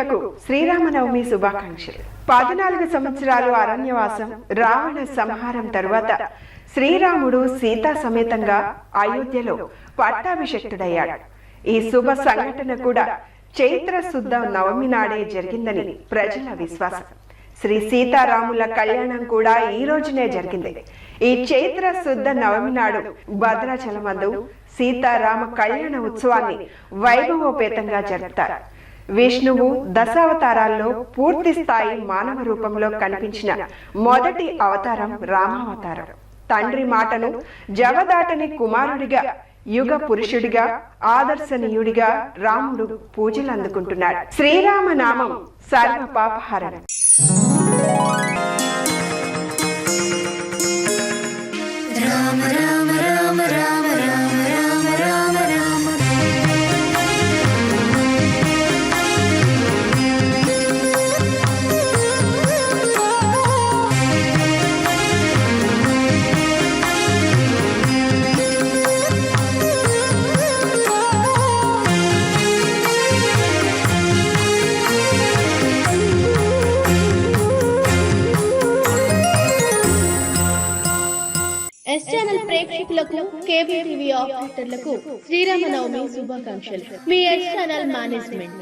ప్రేక్షకులకు శ్రీరామనవమి శుభాకాంక్షలు. 14 సంవత్సరాలు అరణ్యవాసం, రావణ సంహారం తరువాత శ్రీరాముడు సీతా సమేతంగా అయోధ్యలో పట్టాభిషిక్తుడయ్యాడు. ఈ శుభ సంఘటన కూడా చైత్ర శుద్ధ నవమి నాడే జరిగిందని ప్రజల విశ్వాసం. శ్రీ సీతారాముల కళ్యాణం కూడా ఈ రోజునే జరిగింది. ఈ చైత్ర శుద్ధ నవమి నాడు భద్రాచలమందు సీతారామ కళ్యాణ ఉత్సవాన్ని వైభవోపేతంగా జరుపుతారు. విష్ణువు దశావతారాల్లో పూర్తి స్థాయి మానవ రూపంలో కనిపించిన మొదటి అవతారం రామావతారం. తండ్రి మాటను జవదాటని కుమారుడిగా, యుగ పురుషుడిగా, ఆదర్శనీయుడిగా రాముడు పూజలు అందుకుంటున్నాడు. శ్రీరామ నామం సర్వ పాపహరణం. రామ రామ రామ రామ రామ రామ రామ రామ. ఎస్ ఛానల్ ప్రేక్షకులకు, కేబుల్ టీవీ ఆపరేటర్లకు శ్రీరామనవమి శుభాకాంక్షలు. Me S channel management.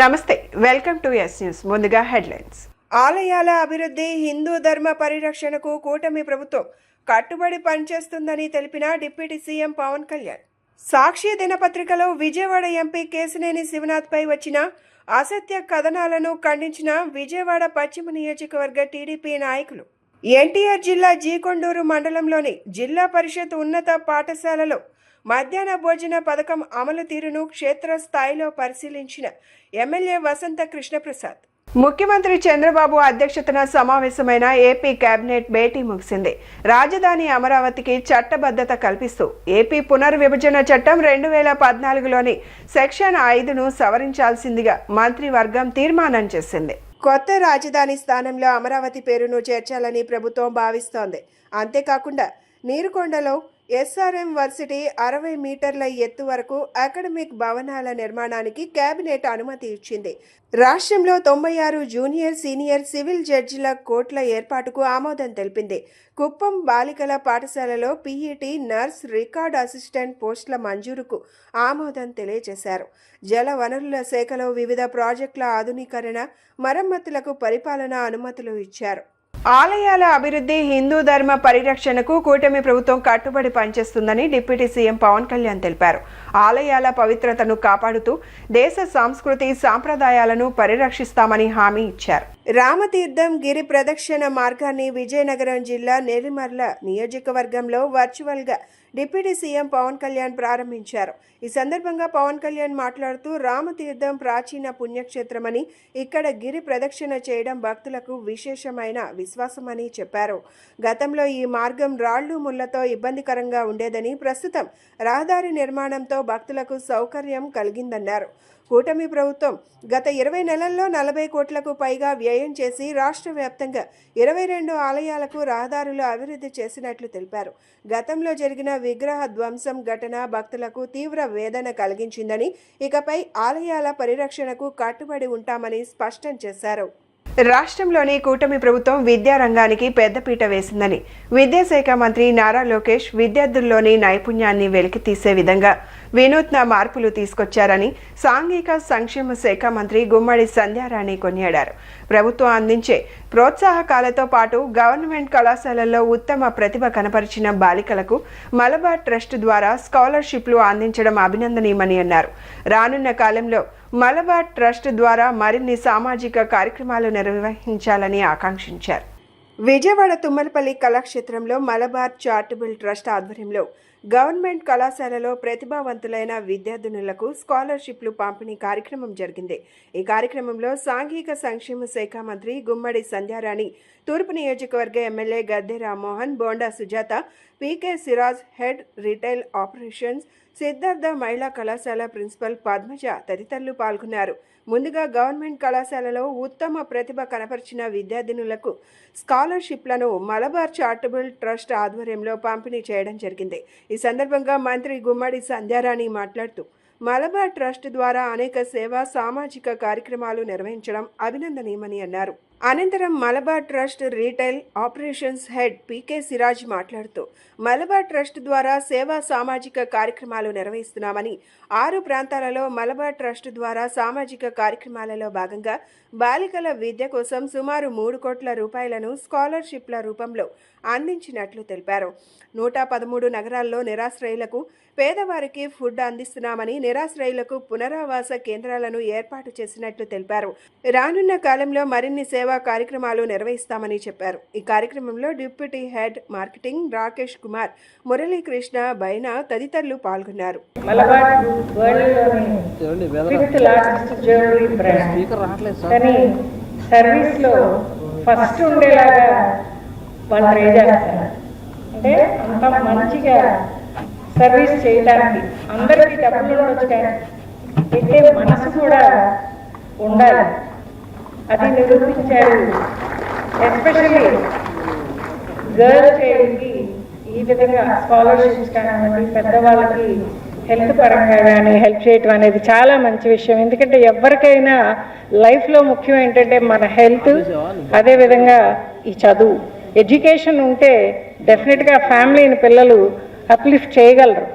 నమస్తే, వెల్కమ్ టు ఎస్ న్యూస్. ముందుగా హెడ్లైన్స్. ఆలయాల అభివృద్ధి, హిందూ ధర్మ పరిరక్షణకు కూటమి ప్రభుత్వం కట్టుబడి పనిచేస్తుందని తెలిపిన డిప్యూటీ సీఎం పవన్ కళ్యాణ్. సాక్షి దినపత్రికలో విజయవాడ ఎంపీ కేశినేని శివనాథ్పై వచ్చిన అసత్య కథనాలను ఖండించిన విజయవాడ పశ్చిమ నియోజకవర్గ టీడీపీ నాయకులు. ఎన్టీఆర్ జిల్లా జీకొండూరు మండలంలోని జిల్లా పరిషత్ ఉన్నత పాఠశాలలో మధ్యాహ్న భోజన పథకం అమలు తీరును క్షేత్రస్థాయిలో పరిశీలించిన ఎమ్మెల్యే వసంత కృష్ణప్రసాద్. ముఖ్యమంత్రి చంద్రబాబు అధ్యక్షతన సమావేశమైన ఏపీ కేబినెట్ భేటీ ముగిసింది. రాజధాని అమరావతికి చట్టబద్ధత కల్పిస్తూ ఏపీ పునర్విభజన చట్టం 2014లోని సెక్షన్ 5ను సవరించాల్సిందిగా మంత్రివర్గం తీర్మానం చేసింది. కొత్త రాజధాని స్థానంలో అమరావతి పేరును చేర్చాలని ప్రభుత్వం భావిస్తోంది. అంతేకాకుండా నీరుకొండలో ఎస్ఆర్ఎం వర్సిటీ 60 మీటర్ల ఎత్తు వరకు అకాడమిక్ భవనాల నిర్మాణానికి కేబినెట్ అనుమతి ఇచ్చింది. రాష్ట్రంలో 96 జూనియర్, సీనియర్ సివిల్ జడ్జిల కోర్టుల ఏర్పాటుకు ఆమోదం తెలిపింది. కుప్పం బాలికల పాఠశాలలో పీఈటీ, నర్స్, రికార్డ్ అసిస్టెంట్ పోస్టుల మంజూరుకు ఆమోదం తెలియజేశారు. జల వనరుల శాఖలో వివిధ ప్రాజెక్టుల ఆధునీకరణ, మరమ్మతులకు పరిపాలనా అనుమతులు ఇచ్చారు. ఆలయాల అభివృద్ధి, హిందూ ధర్మ పరిరక్షణకు కూటమి ప్రభుత్వం కట్టుబడి పనిచేస్తుందని డిప్యూటీ సీఎం పవన్ కళ్యాణ్ తెలిపారు. ఆలయాల పవిత్రతను కాపాడుతూ దేశ సంస్కృతి సాంప్రదాయాలను పరిరక్షిస్తామని హామీ ఇచ్చారు. రామతీర్థం గిరి ప్రదక్షిణ మార్గాన్ని విజయనగరం జిల్లా నెల్లిమర్ల నియోజకవర్గంలో వర్చువల్గా డిప్యూటీ సీఎం పవన్ కళ్యాణ్ ప్రారంభించారు. ఈ సందర్భంగా పవన్ కళ్యాణ్ మాట్లాడుతూ రామతీర్థం ప్రాచీన పుణ్యక్షేత్రమని, ఇక్కడ గిరి ప్రదక్షిణ చేయడం భక్తులకు విశేషమైన విశ్వాసమని చెప్పారు. గతంలో ఈ మార్గం రాళ్లు ముళ్లతో ఇబ్బందికరంగా ఉండేదని, ప్రస్తుతం రహదారి నిర్మాణంతో భక్తులకు సౌకర్యం కలిగిందన్నారు. కూటమి ప్రభుత్వం గత 20 నెలల్లో 40 కోట్లకు పైగా వ్యయం చేసి రాష్ట్ర వ్యాప్తంగా 22 ఆలయాలకు రహదారులు అభివృద్ధి చేసినట్లు తెలిపారు. గతంలో జరిగిన విగ్రహ ధ్వంసం ఘటన భక్తులకు తీవ్ర వేదన కలిగించిందని, ఇకపై ఆలయాల పరిరక్షణకు కట్టుబడి ఉంటామని స్పష్టం చేశారు. రాష్ట్రంలోని కూటమి ప్రభుత్వం విద్యారంగానికి పెద్దపీట వేసిందని విద్యాశాఖ మంత్రి నారా లోకేష్ విద్యార్థుల్లోని నైపుణ్యాన్ని వెలికితీసే విధంగా వినూత్న మార్పులు తీసుకొచ్చారని సాంఘిక సంక్షేమ శాఖ మంత్రి గుమ్మడి సంధ్యారాణి కొనియాడారు. ప్రభుత్వం అందించే ప్రోత్సాహకాలతో పాటు గవర్నమెంట్ కళాశాలల్లో ఉత్తమ ప్రతిభ కనపరిచిన బాలికలకు మలబార్ ట్రస్ట్ ద్వారా స్కాలర్షిప్లు అందించడం అభినందనీయమని అన్నారు. రానున్న కాలంలో మలబార్ ట్రస్ట్ ద్వారా మరిన్ని సామాజిక కార్యక్రమాలు నిర్వహించాలని ఆకాంక్షించారు. విజయవాడ తుమ్మలపల్లి కళాక్షేత్రంలో మలబార్ చారిటబుల్ ట్రస్ట్ ఆధ్వర్యంలో గవర్నమెంట్ కళాశాలలో ప్రతిభావంతులైన విద్యార్థినులకు స్కాలర్షిప్లు పంపిణీ కార్యక్రమం జరిగింది. ఈ కార్యక్రమంలో సాంఘిక సంక్షేమ శాఖ మంత్రి గుమ్మడి సంధ్యారాణి, తూర్పు నియోజకవర్గ MLA Gadde Rammohan, Bonda Sujatha, PK Siraj, head retail operations, Siddhartha మహిళా కళాశాల ప్రిన్సిపల్ పద్మజ తదితరులు పాల్గొన్నారు. ముందుగా గవర్నమెంట్ కళాశాలలో ఉత్తమ ప్రతిభ కనపరిచిన విద్యార్థినులకు స్కాలర్షిప్లను మలబార్ చారిటబుల్ ట్రస్ట్ ఆధ్వర్యంలో పంపిణీ చేయడం జరిగింది. ఈ సందర్భంగా మంత్రి గుమ్మడి సంధ్యారాణి మాట్లాడుతూ, మలబార్ ట్రస్ట్ ద్వారా అనేక సేవా సామాజిక కార్యక్రమాలు నిర్వహించడం అభినందనీయమని అన్నారు. అనంతరం Malabar trust retail operations head PK Siraj మాట్లాడుతూ, మలబార్ ట్రస్ట్ ద్వారా సేవా సామాజిక కార్యక్రమాలు నిర్వహిస్తున్నామని, 6 ప్రాంతాలలో మలబార్ ట్రస్ట్ ద్వారా సామాజిక కార్యక్రమాలలో భాగంగా బాలికల విద్య కోసం సుమారు 3 కోట్ల రూపాయలను స్కాలర్షిప్ల రూపంలో అందించినట్లు తెలిపారు. 113 నగరాల్లో నిరాశ్రయులకు, పేదవారికి ఫుడ్ అందిస్తున్నామని, నిరాశ్రయులకు పునరావాస కేంద్రాలను ఏర్పాటు చేసినట్లు తెలిపారు. రానున్న కాలంలో మరిన్ని సేవా కార్యక్రమాలు నిర్వహిస్తామని చెప్పారు. ఈ కార్యక్రమంలో deputy head marketing Rakesh Kumar, Muralikrishna, బైనా తదితరులు పాల్గొన్నారు. సర్వీస్లో ఫస్ట్ ఉండేలాగా వాళ్ళు ట్రై చేస్తారు. అంటే అంత మంచిగా సర్వీస్ చేయడానికి అందరికీ డబ్బులు ఉండొచ్చు, కానీ పెట్టే మనసు కూడా ఉండాలి. అది నిరూపించారు. ఎస్పెషల్లీ గర్ల్ చైల్డ్కి ఈ విధంగా స్కాలర్షిప్స్ కానివ్వండి, పెద్దవాళ్ళకి హెల్త్ పరంగా కానీ హెల్ప్ చేయటం అనేది చాలా మంచి విషయం. ఎందుకంటే ఎవరికైనా లైఫ్లో ముఖ్యం ఏంటంటే మన హెల్త్, అదేవిధంగా ఈ చదువు, ఎడ్యుకేషన్ ఉంటే డెఫినెట్గా ఫ్యామిలీని పిల్లలు అప్లిఫ్ట్ చేయగలరు.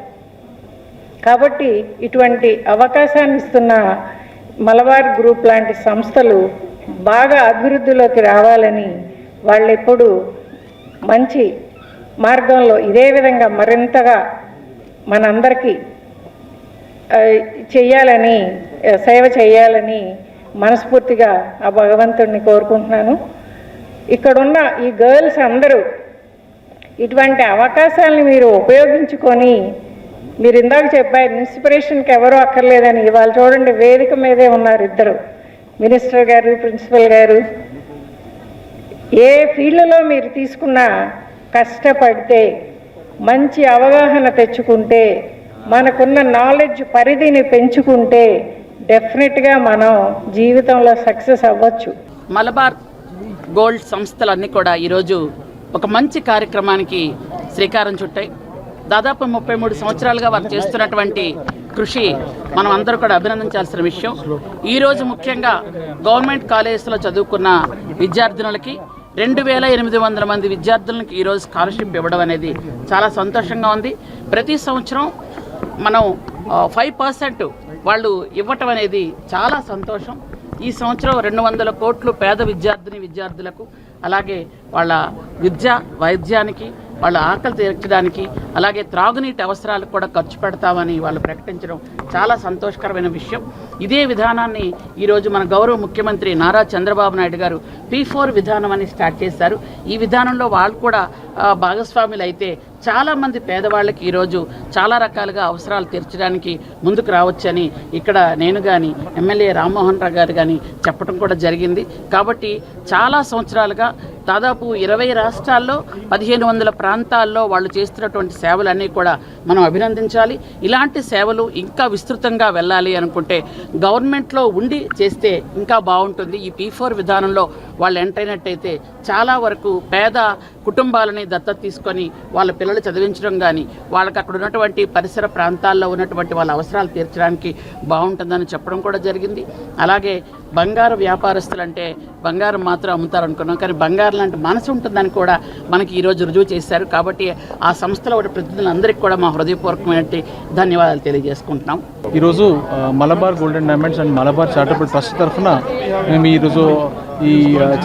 కాబట్టి ఇటువంటి అవకాశాన్ని ఇస్తున్న మలబార్ గ్రూప్ లాంటి సంస్థలు బాగా అభివృద్ధిలోకి రావాలని, వాళ్ళు ఎప్పుడు మంచి మార్గంలో ఇదే విధంగా మరింతగా మనందరికీ చేయాలని, సేవ చేయాలని మనస్ఫూర్తిగా ఆ భగవంతుడిని కోరుకుంటున్నాను. ఇక్కడున్న ఈ గర్ల్స్ అందరూ ఇటువంటి అవకాశాలను మీరు ఉపయోగించుకొని, మీరు ఇందాక చెప్పారు ఇన్స్పిరేషన్కి ఎవరూ అక్కర్లేదని. ఇవాళ చూడండి, వేదిక మీదే ఉన్నారు ఇద్దరు, మినిస్టర్ గారు, ప్రిన్సిపల్ గారు. ఏ ఫీల్డ్లో మీరు తీసుకున్నా కష్టపడితే, మంచి అవగాహన తెచ్చుకుంటే, మనకున్న నాలెడ్జ్ పరిధిని పెంచుకుంటే డెఫినెట్గా మనం జీవితంలో సక్సెస్ అవ్వచ్చు. మలబార్ గోల్డ్ సంస్థలన్నీ కూడా ఈరోజు ఒక మంచి కార్యక్రమానికి శ్రీకారం చుట్టాయి. దాదాపు 33 సంవత్సరాలుగా వారు చేస్తున్నటువంటి కృషి మనం అందరూ కూడా అభినందించాల్సిన విషయం. ఈరోజు ముఖ్యంగా గవర్నమెంట్ కాలేజెస్లో చదువుకున్న విద్యార్థినులకి 2800 మంది విద్యార్థులకి ఈరోజు స్కాలర్షిప్ ఇవ్వడం అనేది చాలా సంతోషంగా ఉంది. ప్రతి సంవత్సరం మనం 5% వాళ్ళు ఇవ్వటం అనేది చాలా సంతోషం. ఈ సంవత్సరం 200 కోట్లు పేద విద్యార్థులకు, అలాగే వాళ్ళ వైద్యానికి, వాళ్ళ ఆకలి తీర్చడానికి, అలాగే త్రాగునీటి అవసరాలకు కూడా ఖర్చు పెడతామని వాళ్ళు ప్రకటించడం చాలా సంతోషకరమైన విషయం. ఇదే విధానాన్ని ఈరోజు మన గౌరవ ముఖ్యమంత్రి నారా చంద్రబాబు నాయుడు గారు P4 విధానం అని స్టార్ట్ చేశారు. ఈ విధానంలో వాళ్ళు కూడా భాగస్వాములు అయితే చాలామంది పేదవాళ్ళకి ఈరోజు చాలా రకాలుగా అవసరాలు తీర్చడానికి ముందుకు రావచ్చని ఇక్కడ నేను కానీ ఎమ్మెల్యే రామ్మోహన్ రావు గారు కానీ చెప్పడం కూడా జరిగింది. కాబట్టి చాలా సంవత్సరాలుగా దాదాపు 20 రాష్ట్రాల్లో 1500 ప్రాంతాల్లో వాళ్ళు చేస్తున్నటువంటి సేవలన్నీ కూడా మనం అభినందించాలి. ఇలాంటి సేవలు ఇంకా విస్తృతంగా వెళ్ళాలి అనుకుంటే గవర్నమెంట్లో ఉండి చేస్తే ఇంకా బాగుంటుంది. ఈ P4 విధానంలో వాళ్ళు ఎంటర్ అయినట్టయితే చాలా వరకు పేద కుటుంబాలని దత్తత తీసుకొని వాళ్ళ పిల్లలు చదివించడం కానీ, వాళ్ళకి అక్కడ ఉన్నటువంటి పరిసర ప్రాంతాల్లో ఉన్నటువంటి వాళ్ళ అవసరాలు తీర్చడానికి బాగుంటుందని చెప్పడం కూడా జరిగింది. అలాగే బంగారు వ్యాపారస్తులు అంటే బంగారం మాత్రం అమ్ముతారు అనుకున్నాం, కానీ బంగారం లాంటి మనసు ఉంటుందని కూడా మనకి ఈరోజు రుజువు చేశారు. కాబట్టి ఆ సంస్థలో ప్రతినిధులందరికీ కూడా మా హృదయపూర్వకమైన ధన్యవాదాలు తెలియజేసుకుంటున్నాం. ఈరోజు Malabar golden diamonds and Malabar charitable trust తరఫున మేము ఈరోజు ఈ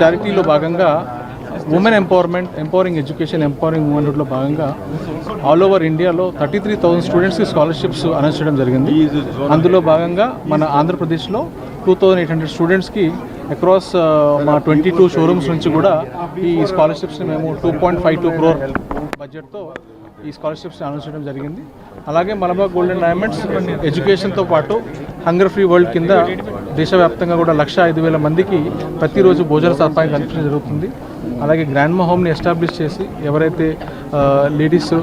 చారిటీలో భాగంగా ఉమెన్ ఎంపవరింగ్ ఎడ్యుకేషన్, ఎంపవరింగ్ ఉమెన్హుడ్లో భాగంగా ఆల్ ఓవర్ ఇండియాలో 33,000 స్టూడెంట్స్కి స్కాలర్షిప్స్ అనౌన్స్ చేయడం జరిగింది. అందులో భాగంగా మన ఆంధ్రప్రదేశ్లో 2,800 స్టూడెంట్స్కి అక్రాస్ మా 22 షోరూమ్స్ నుంచి కూడా ఈ స్కాలర్షిప్స్ని మేము 2.52 crore బడ్జెట్తో ఈ స్కాలర్షిప్స్ని అనౌన్స్ చేయడం జరిగింది. అలాగే మలబార్ గోల్డెన్ డైమండ్స్ ఎడ్యుకేషన్తో పాటు హంగర్ ఫ్రీ వరల్డ్ కింద దేశవ్యాప్తంగా కూడా 1,05,000 మందికి ప్రతిరోజు భోజన సదుపాయం కల్పించడం జరుగుతుంది. అలాగే గ్రాండ్ మా హోమ్ని ఎస్టాబ్లిష్ చేసి ఎవరైతే లేడీస్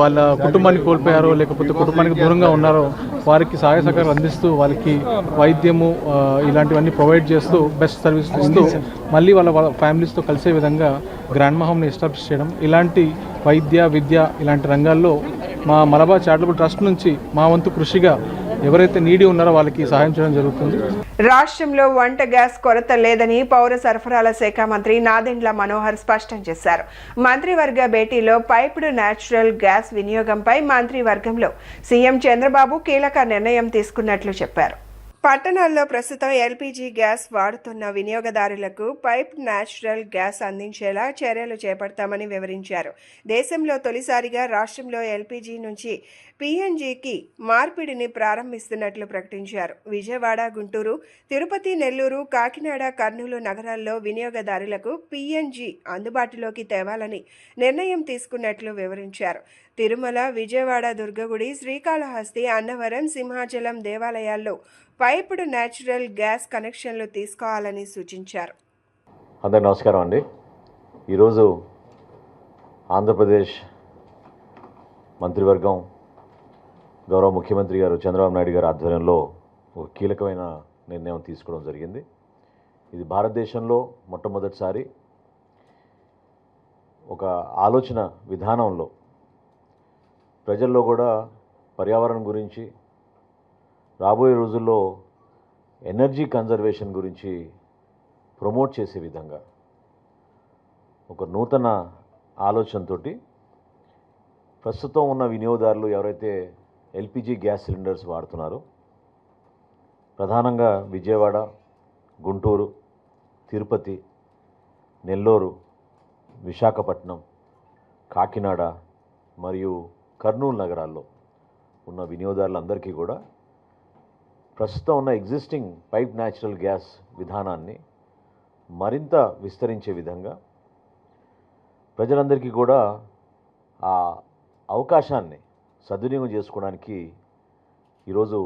వాళ్ళ కుటుంబాన్ని కోల్పోయారో లేకపోతే కుటుంబానికి దూరంగా ఉన్నారో వారికి సహాయ సహకారాలు అందిస్తూ వాళ్ళకి వైద్యము ఇలాంటివన్నీ ప్రొవైడ్ చేస్తూ బెస్ట్ సర్వీస్ ఇస్తూ మళ్ళీ వాళ్ళ ఫ్యామిలీస్తో కలిసే విధంగా గ్రాండ్ మా హోమ్ని ఎస్టాబ్లిష్ చేయడం, ఇలాంటి వైద్య విద్య ఇలాంటి రంగాల్లో మా మలబార్ చారిటబుల్ ట్రస్ట్ నుంచి మా వంతు కృషిగా ఎవరైతే నీడి ఉన్నారో వాళ్ళకి సహాయం చేయడం జరుగుతుంది. రాష్ట్రంలో వంట గ్యాస్ కొరత లేదని పౌర సరఫరాల శాఖ మంత్రి నాదెండ్ల మనోహర్ స్పష్టం చేశారు. మంత్రివర్గ భేటీలో పైప్డ్ న్యాచురల్ గ్యాస్ వినియోగంపై మంత్రివర్గంలో సీఎం చంద్రబాబు కీలక నిర్ణయం తీసుకున్నట్లు చెప్పారు. పట్టణాల్లో ప్రస్తుతం ఎల్పీజీ గ్యాస్ వాడుతున్న వినియోగదారులకు పైప్ న్యాచురల్ గ్యాస్ అందించేలా చర్యలు చేపడతామని వివరించారు. దేశంలో తొలిసారిగా రాష్ట్రంలో ఎల్పీజీ నుంచి పీఎన్జీకి మార్పిడిని ప్రారంభిస్తున్నట్లు ప్రకటించారు. విజయవాడ, గుంటూరు, తిరుపతి, నెల్లూరు, కాకినాడ, కర్నూలు నగరాల్లో వినియోగదారులకు పీఎన్జీ అందుబాటులోకి తేవాలని నిర్ణయం తీసుకున్నట్లు వివరించారు. తిరుమల, విజయవాడ దుర్గగుడి, శ్రీకాళహస్తి, అన్నవరం, సింహాచలం దేవాలయాల్లో పైప్డ్ న్యాచురల్ గ్యాస్ కనెక్షన్లు తీసుకోవాలని సూచించారు. అందరికీ నమస్కారం అండి. ఈరోజు ఆంధ్రప్రదేశ్ మంత్రివర్గం గౌరవ ముఖ్యమంత్రి గారు చంద్రబాబు నాయుడు గారి ఆధ్వర్యంలో ఒక కీలకమైన నిర్ణయం తీసుకోవడం జరిగింది. ఇది భారతదేశంలో మొట్టమొదటిసారి ఒక ఆలోచన విధానంలో ప్రజల్లో కూడా పర్యావరణం గురించి, రాబోయే రోజుల్లో ఎనర్జీ కన్జర్వేషన్ గురించి ప్రమోట్ చేసే విధంగా ఒక నూతన ఆలోచనతో ప్రస్తుతం ఉన్న వినియోగదారులు ఎవరైతే ఎల్పిజి గ్యాస్ సిలిండర్స్ వాడుతున్నారో, ప్రధానంగా విజయవాడ, గుంటూరు, తిరుపతి, నెల్లూరు, విశాఖపట్నం, కాకినాడ మరియు కర్నూలు నగరాల్లో ఉన్న వినియోగదారులందరికీ కూడా ప్రస్తుతం ఉన్న ఎగ్జిస్టింగ్ పైప్ న్యాచురల్ గ్యాస్ విధానాన్ని మరింత విస్తరించే విధంగా ప్రజలందరికీ కూడా ఆ అవకాశాన్ని సద్వినియోగం చేసుకోవడానికి ఈరోజు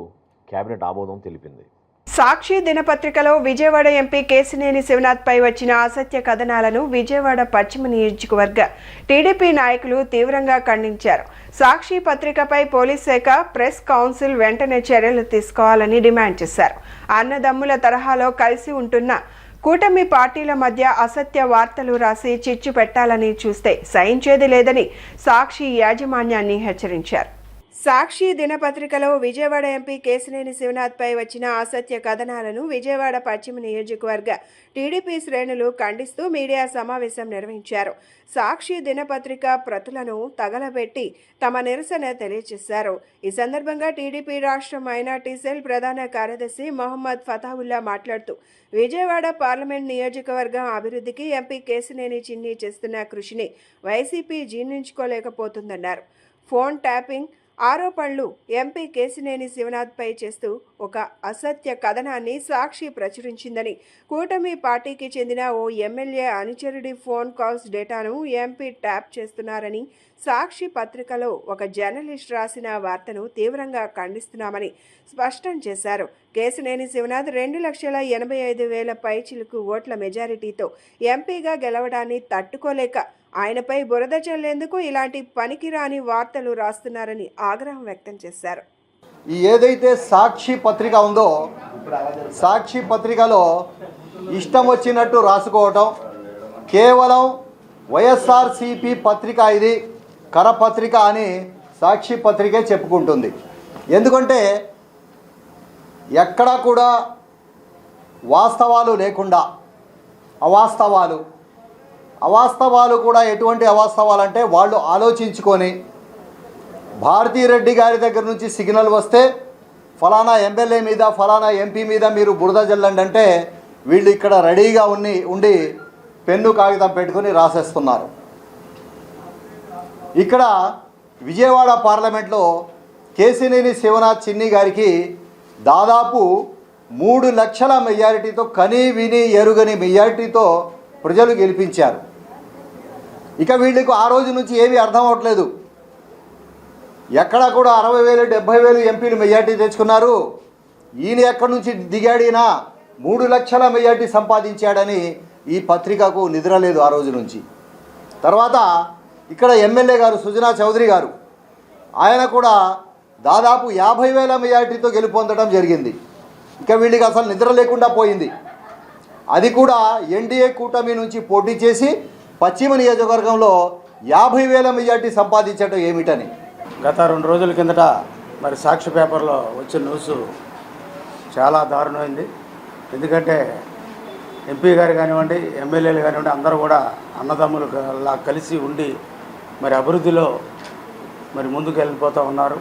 కేబినెట్ ఆమోదం తెలిపింది. సాక్షి దినపత్రికలో విజయవాడ ఎంపీ కేశినేని శివనాథ్పై వచ్చిన అసత్య కథనాలను విజయవాడ పశ్చిమ నియోజకవర్గ టీడీపీ నాయకులు తీవ్రంగా ఖండించారు. సాక్షి పత్రికపై పోలీస్ శాఖ, ప్రెస్ కౌన్సిల్ వెంటనే చర్యలు తీసుకోవాలని డిమాండ్ చేశారు. అన్నదమ్ముల తరహాలో కలిసి ఉంటున్న కూటమి పార్టీల మధ్య అసత్య వార్తలు రాసి చిచ్చు పెట్టాలని చూస్తే సహించేది లేదని సాక్షి యాజమాన్యాన్ని హెచ్చరించారు. సాక్షి దినపత్రికలో విజయవాడ ఎంపీ కేశినేని శివనాథ్పై వచ్చిన అసత్య కథనాలను విజయవాడ పశ్చిమ నియోజకవర్గ టీడీపీ శ్రేణులు ఖండిస్తూ మీడియా సమావేశం నిర్వహించారు. సాక్షి దినపత్రిక ప్రతులను తగలబెట్టి తమ నిరసన తెలియజేశారు. ఈ సందర్భంగా టీడీపీ రాష్ట్ర మైనార్టీ సెల్ ప్రధాన కార్యదర్శి మొహమ్మద్ ఫతావుల్లా మాట్లాడుతూ విజయవాడ పార్లమెంట్ నియోజకవర్గం అభివృద్ధికి ఎంపీ కేశినేని చిన్ని చేస్తున్న కృషిని వైసీపీ జీర్ణించుకోలేకపోతుందన్నారు. ఫోన్ ట్యాపింగ్ ఆరోపణలు ఎంపీ కేశినేని శివనాథ్పై చేస్తూ ఒక అసత్య కథనాన్ని సాక్షి ప్రచురించిందని, కూటమి పార్టీకి చెందిన ఓ ఎమ్మెల్యే అనుచరుడి ఫోన్ కాల్స్ డేటాను ఎంపీ ట్యాప్ చేస్తున్నారని, సాక్షి పత్రికలో ఒక జర్నలిస్ట్ రాసిన వార్తను తీవ్రంగా ఖండిస్తున్నామని స్పష్టం చేశారు. కేశినేని శివనాథ్ 2,85,000 పైచిలుకు ఓట్ల మెజారిటీతో ఎంపీగా గెలవడాన్ని తట్టుకోలేక ఆయనపై బురద చల్లేందుకు ఇలాంటి పనికిరాని వార్తలు రాస్తున్నారని ఆగ్రహం వ్యక్తం చేశారు. ఈ ఏదైతే సాక్షి పత్రిక ఉందో, సాక్షి పత్రికలో ఇష్టం వచ్చినట్టు రాసుకోవటం, కేవలం వైఎస్ఆర్సీపీ పత్రిక, ఇది కరపత్రిక అని సాక్షి పత్రికే చెప్పుకుంటుంది. ఎందుకంటే ఎక్కడా కూడా వాస్తవాలు లేకుండా అవాస్తవాలు కూడా ఎటువంటి అవాస్తవాలు అంటే వాళ్ళు ఆలోచించుకొని భారతీరెడ్డి గారి దగ్గర నుంచి సిగ్నల్ వస్తే ఫలానా ఎమ్మెల్యే మీద, ఫలానా ఎంపీ మీద మీరు బురద జల్లండి అంటే వీళ్ళు ఇక్కడ రెడీగా ఉండి పెన్ను కాగితం పెట్టుకొని రాసేస్తున్నారు. ఇక్కడ విజయవాడ పార్లమెంట్లో కేశినేని శివనాథ్ చిన్ని గారికి దాదాపు 3 లక్షల మెజారిటీతో, కని విని ఎరుగని మెజారిటీతో ప్రజలు గెలిపించారు. ఇక వీళ్ళకు ఆ రోజు నుంచి ఏమీ అర్థం అవ్వట్లేదు. ఎక్కడా కూడా 60,000 70,000 ఎంపీలు మెజార్టీ తెచ్చుకున్నారు. ఈయన ఎక్కడి నుంచి దిగాడినా 3 లక్షల మెజార్టీ సంపాదించాడని ఈ పత్రికకు నిద్రలేదు ఆ రోజు నుంచి. తర్వాత ఇక్కడ ఎమ్మెల్యే గారు సుజనా చౌదరి గారు, ఆయన కూడా దాదాపు 50,000 మెజార్టీతో గెలుపొందడం జరిగింది. ఇక వీళ్ళకి అసలు నిద్ర లేకుండా పోయింది. అది కూడా ఎన్డీఏ కూటమి నుంచి పోటీ చేసి పశ్చిమ నియోజకవర్గంలో 50,000 మెజార్టీ సంపాదించడం ఏమిటని. గత 2 రోజుల కిందట మరి సాక్షి పేపర్లో వచ్చిన న్యూస్ చాలా దారుణమైంది. ఎందుకంటే ఎంపీ గారు కానివ్వండి, ఎమ్మెల్యేలు కానివ్వండి, అందరూ కూడా అన్నదమ్ములులా కలిసి ఉండి మరి అభివృద్ధిలో మరి ముందుకు వెళ్ళిపోతూ ఉన్నారు.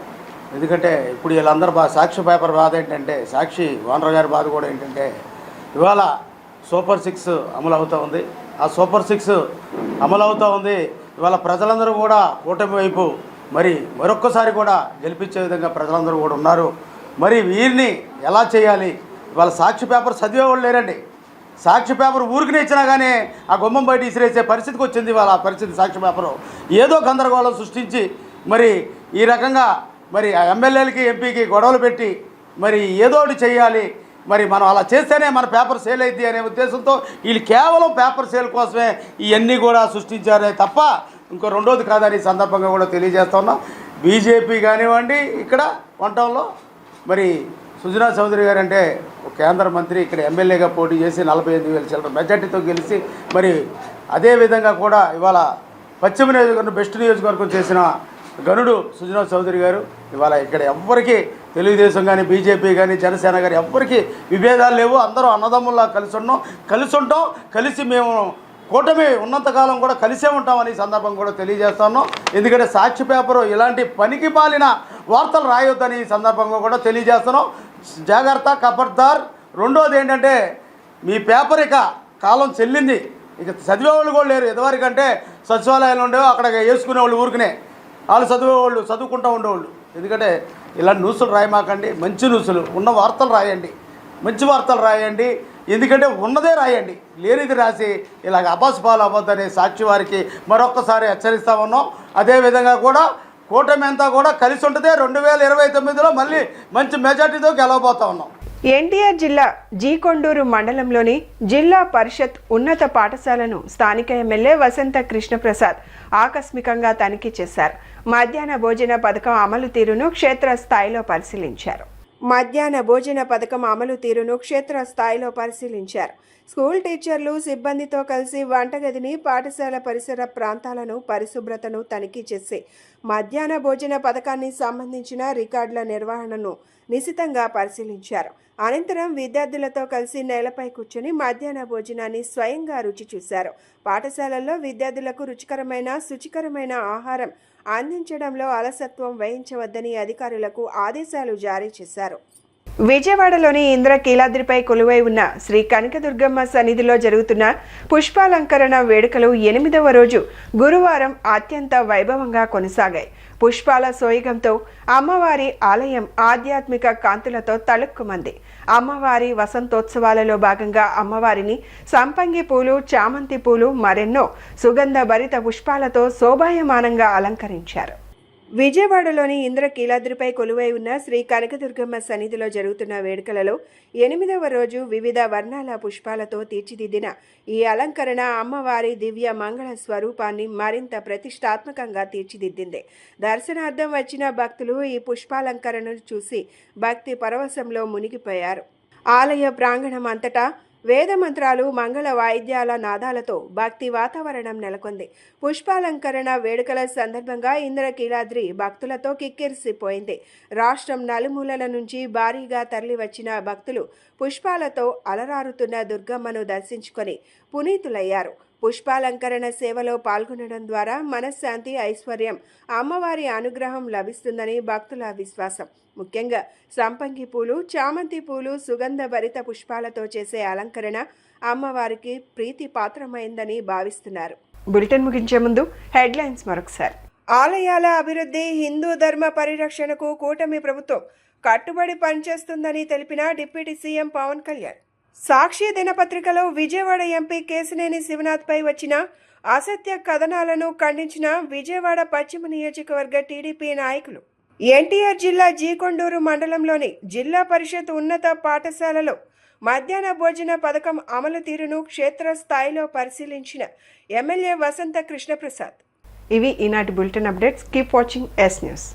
ఎందుకంటే ఇప్పుడు వీళ్ళందరూ సాక్షి పేపర్ బాధ ఏంటంటే, సాక్షి ఓనర్ గారి బాధ కూడా ఏంటంటే, ఇవాళ సూపర్ 6 అమలు అవుతూ ఉంది. ఆ సూపర్ 6 అమలు అవుతూ ఉంది. ఇవాళ ప్రజలందరూ కూడా కూటమి వైపు మరి మరొక్కసారి కూడా గెలిపించే విధంగా ప్రజలందరూ కూడా ఉన్నారు. మరి వీరిని ఎలా చేయాలి? ఇవాళ సాక్షి పేపర్ చదివేవాళ్ళు లేరండి. సాక్షి పేపర్ ఊరికి ఇచ్చినా కానీ ఆ గుమ్మం బయట ఇసిరేసే పరిస్థితికి వచ్చింది ఇవాళ ఆ పరిస్థితి. సాక్షి పేపరు ఏదో గందరగోళం సృష్టించి మరి ఈ రకంగా మరి ఆ ఎమ్మెల్యేలకి ఎంపీకి గొడవలు పెట్టి మరి ఏదో ఒకటి చేయాలి, మరి మనం అలా చేస్తేనే మన పేపర్ సేల్ అయింది అనే ఉద్దేశంతో వీళ్ళు కేవలం పేపర్ సేల్ కోసమే ఇవన్నీ కూడా సృష్టించారే తప్ప ఇంకో రెండోది కాదని ఈ సందర్భంగా కూడా తెలియజేస్తా ఉన్నాం. బీజేపీ కానివ్వండి, ఇక్కడ వంటంలో మరి సుజనా చౌదరి గారు అంటే ఒక కేంద్ర మంత్రి, ఇక్కడ ఎమ్మెల్యేగా పోటీ చేసి 48,000 చిల్లర మెజార్టీతో గెలిచి మరి అదేవిధంగా కూడా ఇవాళ పశ్చిమ నియోజకవర్గం బెస్ట్ నియోజకవర్గం చేసిన గనుడు సుజనా చౌదరి గారు. ఇవాళ ఇక్కడ ఎవ్వరికీ తెలుగుదేశం కానీ, బీజేపీ కానీ, జనసేన కానీ ఎవ్వరికీ విభేదాలు లేవు. అందరూ అన్నదమ్ముల్లా కలిసి ఉంటాం. కలిసి మేము కూటమి ఉన్నంతకాలం కూడా కలిసే ఉంటామని సందర్భం కూడా తెలియజేస్తున్నాం. ఎందుకంటే సాక్షి పేపరు ఇలాంటి పనికి పాలిన వార్తలు రాయొద్దని ఈ సందర్భంగా కూడా తెలియజేస్తున్నాం. జాగ్రత్త, ఖబర్దార్. రెండోది ఏంటంటే, మీ పేపర్ ఇక కాలం చెల్లింది. ఇక చదివేవాళ్ళు కూడా లేరు. ఎదవరికంటే సచివాలయాలు ఉండేవి, అక్కడ వేసుకునేవాళ్ళు ఊరికనే వాళ్ళు చదివేవాళ్ళు, చదువుకుంటూ ఉండేవాళ్ళు. ఎందుకంటే ఇలాంటి న్యూస్లు రాయమాకండి. మంచి న్యూస్లు ఉన్న వార్తలు రాయండి, మంచి వార్తలు రాయండి. ఎందుకంటే ఉన్నదే రాయండి, లేనిది రాసి ఇలాగ అబాసుపాలు అవ్వద్దని సాక్షి వారికి మరొక్కసారి హెచ్చరిస్తూ ఉన్నాం. అదేవిధంగా కూడా కూటమి అంతా కూడా కలిసి ఉంటుంది. 2029లో మళ్ళీ మంచి మెజార్టీతో గెలవబోతూ ఉన్నాం. ఎన్టీఆర్ జిల్లా జీకొండూరు మండలంలోని జిల్లా పరిషత్ ఉన్నత పాఠశాలను స్థానిక ఎమ్మెల్యే వసంత కృష్ణప్రసాద్ ఆకస్మికంగా తనిఖీ చేశారు. మధ్యాహ్న భోజన పథకం అమలు తీరును క్షేత్రస్థాయిలో పరిశీలించారు. స్కూల్ టీచర్లు, సిబ్బందితో కలిసి వంటగదిని, పాఠశాల పరిసర ప్రాంతాలను, పరిశుభ్రతను తనిఖీ చేసి మధ్యాహ్న భోజన పథకాన్ని సంబంధించిన రికార్డుల నిర్వహణను నిశితంగా పరిశీలించారు. అనంతరం విద్యార్థులతో కలిసి నేలపై కూర్చొని మధ్యాహ్న భోజనాన్ని స్వయంగా రుచి చూశారు. పాఠశాలల్లో విద్యార్థులకు శుచికరమైన ఆహారం అందించడంలో అలసత్వం వహించవద్దని అధికారులకు ఆదేశాలు జారీ చేశారు. విజయవాడలోని ఇంద్రకీలాద్రిపై కొలువై ఉన్న శ్రీ కనకదుర్గమ్మ సన్నిధిలో జరుగుతున్న పుష్పాలంకరణ వేడుకలు 8వ రోజు గురువారం అత్యంత వైభవంగా కొనసాగాయి. పుష్పాల సోయగంతో అమ్మవారి ఆలయం ఆధ్యాత్మిక కాంతులతో తళుక్కుమంది. అమ్మవారి వసంతోత్సవాలలో భాగంగా అమ్మవారిని సంపంగి పూలు, చామంతి పూలు, మరెన్నో సుగంధ భరిత పుష్పాలతో శోభాయమానంగా అలంకరించారు. విజయవాడలోని ఇంద్రకీలాద్రిపై కొలువై ఉన్న శ్రీ కనకదుర్గమ్మ సన్నిధిలో జరుగుతున్న వేడుకలలో 8వ రోజు వివిధ వర్ణాల పుష్పాలతో తీర్చిదిద్దిన ఈ అలంకరణ అమ్మవారి దివ్య మంగళ స్వరూపాన్ని మరింత ప్రతిష్టాత్మకంగా తీర్చిదిద్దింది. దర్శనార్థం వచ్చిన భక్తులు ఈ పుష్పాలంకరణను చూసి భక్తి పరవశంలో మునిగిపోయారు. ఆలయ ప్రాంగణం అంతటా వేద మంత్రాలు, మంగళ వాయిద్యాల నాదాలతో భక్తి వాతావరణం నెలకొంది. పుష్పాలంకరణ వేడుకల సందర్భంగా ఇంద్రకీలాద్రి భక్తులతో కిక్కిరిసిపోయింది. రాష్ట్రం నలుమూలల నుంచి భారీగా తరలివచ్చిన భక్తులు పుష్పాలతో అలరారుతున్న దుర్గమ్మను దర్శించుకొని పునీతులయ్యారు. పుష్పాలంకరణ సేవలో పాల్గొనడం ద్వారా మనశ్శాంతి, ఐశ్వర్యం, అమ్మవారి అనుగ్రహం లభిస్తుందని భక్తుల విశ్వాసం. ముఖ్యంగా సంపంగి పూలు, చామంతి పూలు, సుగంధ భరిత పుష్పాలతో చేసే అలంకరణ అమ్మవారికి ప్రీతి పాత్రమైందని భావిస్తున్నారు. బులెటిన్ ముగించే ముందు హెడ్లైన్స్ మరొకసారి. ఆలయాల అభివృద్ధి, హిందూ ధర్మ పరిరక్షణకు కూటమి ప్రభుత్వం కట్టుబడి పనిచేస్తుందని తెలిపిన డిప్యూటీ సీఎం పవన్ కళ్యాణ్. సాక్షి దినపత్రికలో విజయవాడ ఎంపీ కేశినేని శివనాథ్పై వచ్చిన అసత్య కథనాలను ఖండించిన విజయవాడ పశ్చిమ నియోజకవర్గ టీడీపీ నాయకులు. ఎన్టీఆర్ జిల్లా జీకొండూరు మండలంలోని జిల్లా పరిషత్ ఉన్నత పాఠశాలలో మధ్యాహ్న భోజన పథకం అమలు తీరును క్షేత్రస్థాయిలో పరిశీలించిన ఎమ్మెల్యే వసంత కృష్ణప్రసాద్. ఇవి ఈనాటి bulletin updates. Keep watching yes news.